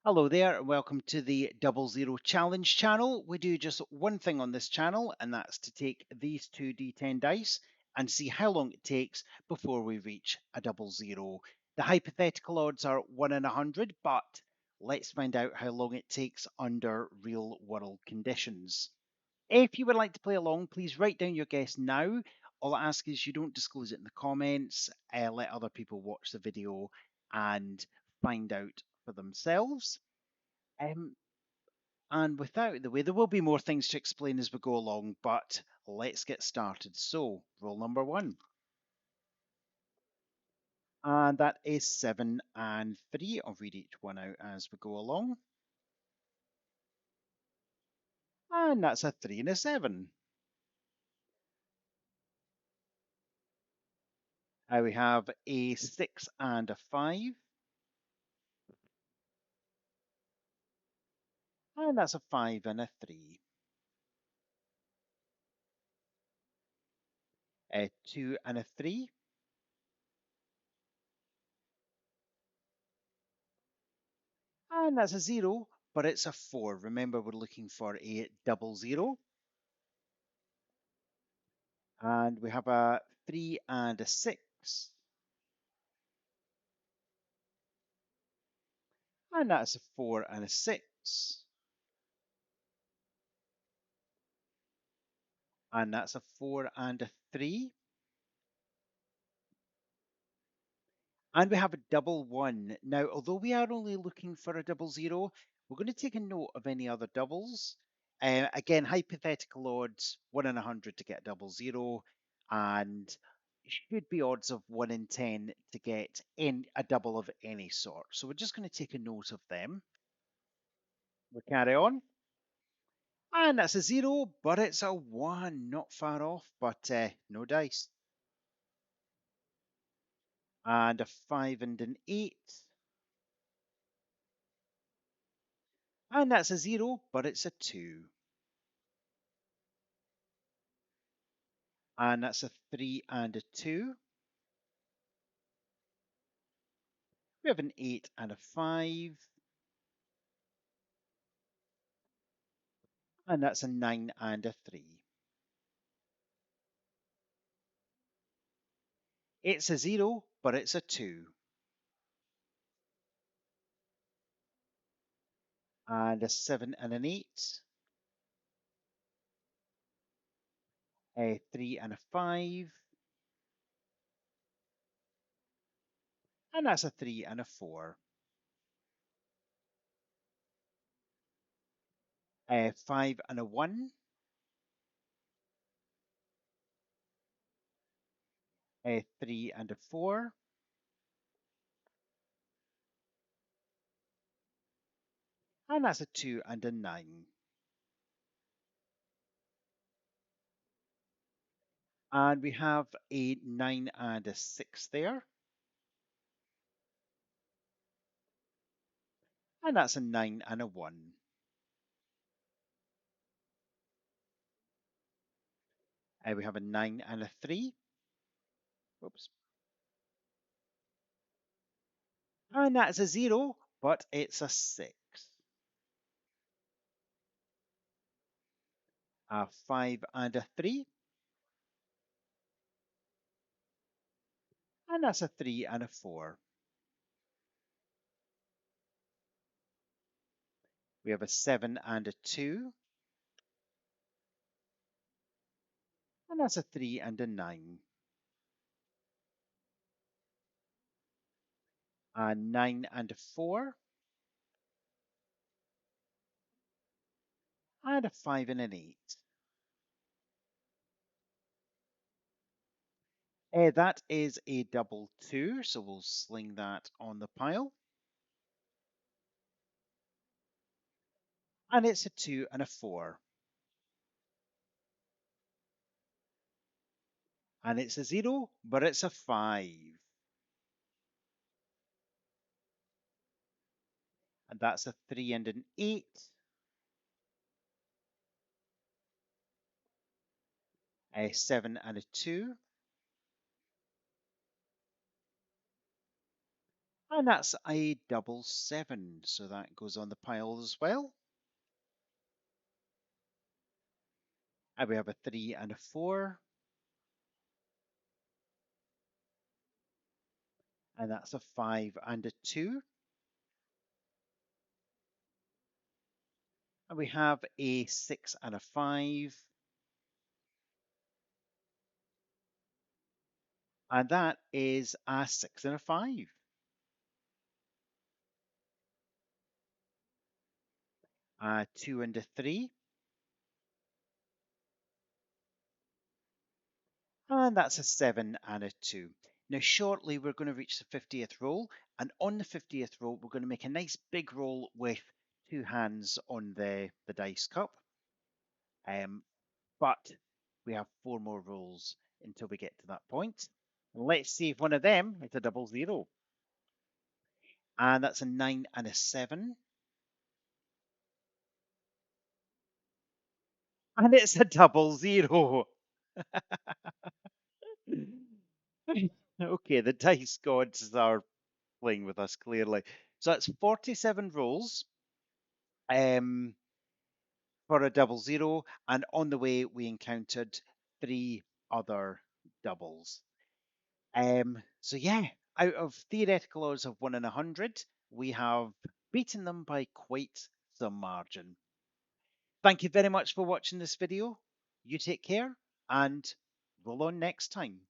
Hello there, and welcome to the Double Zero Challenge channel. We do just one thing on this channel, and that's to take these two D10 dice and see how long it takes before we reach a double zero. The hypothetical odds are 1 in 100, but let's find out how long it takes under real world conditions. If you would like to play along, please write down your guess now. All I ask is you don't disclose it in the comments, let other people watch the video and find out for themselves. Um, and without the way, there will be more things to explain as we go along, but let's get started. So, rule number one, and that is 7 and 3. I'll read each one out as we go along. And that's a 3 and a 7. We have a 6 and a 5. And that's a 5 and a 3. A 2 and a 3. And that's a 0, but it's a 4. Remember, we're looking for a double zero. And we have a 3 and a 6. And that's a 4 and a 6. And that's a 4 and a 3. And we have a double 1. Now, although we are only looking for a double zero, we're going to take a note of any other doubles. Again, hypothetical odds 1 in 100 to get a double zero, and it should be odds of 1 in 10 to get in a double of any sort. So we're just going to take a note of them. We'll carry on. And that's a 0, but it's a 1. Not far off, but no dice. And a 5 and an 8. And that's a 0, but it's a 2. And that's a 3 and a 2. We have an 8 and a 5. And that's a 9 and a 3. It's a 0, but it's a 2. And a 7 and an 8. A 3 and a 5. And that's a 3 and a 4. A 5 and a 1. A 3 and a 4. And that's a 2 and a 9. And we have a 9 and a 6 there. And that's a 9 and a 1. We have a 9 and a 3. Whoops. And that's a 0, but it's a 6. A 5 and a 3. And that's a 3 and a 4. We have a 7 and a 2. And that's a 3 and a 9. A 9 and a 4. And a 5 and an 8. That is a double 2, so we'll sling that on the pile. And it's a 2 and a 4. And it's a 0, but it's a 5. And that's a 3 and an 8. A 7 and a 2. And that's a double seven, so that goes on the pile as well. And we have a 3 and a 4, and that's a 5 and a 2. And we have a 6 and a 5, and that is a 6 and a 5. A 2 and a 3, and that's a 7 and a 2. Now, shortly, we're going to reach the 50th roll, and on the 50th roll, we're going to make a nice big roll with two hands on the dice cup. But we have four more rolls until we get to that point. Let's see if one of them is a double zero. And that's a 9 and a 7. And it's a double zero. Okay, the dice gods are playing with us clearly. So that's 47 rolls um, for a double zero. And on the way, we encountered three other doubles. So yeah, out of theoretical odds of 1 in 100, we have beaten them by quite some margin. Thank you very much for watching this video. You take care and roll on next time.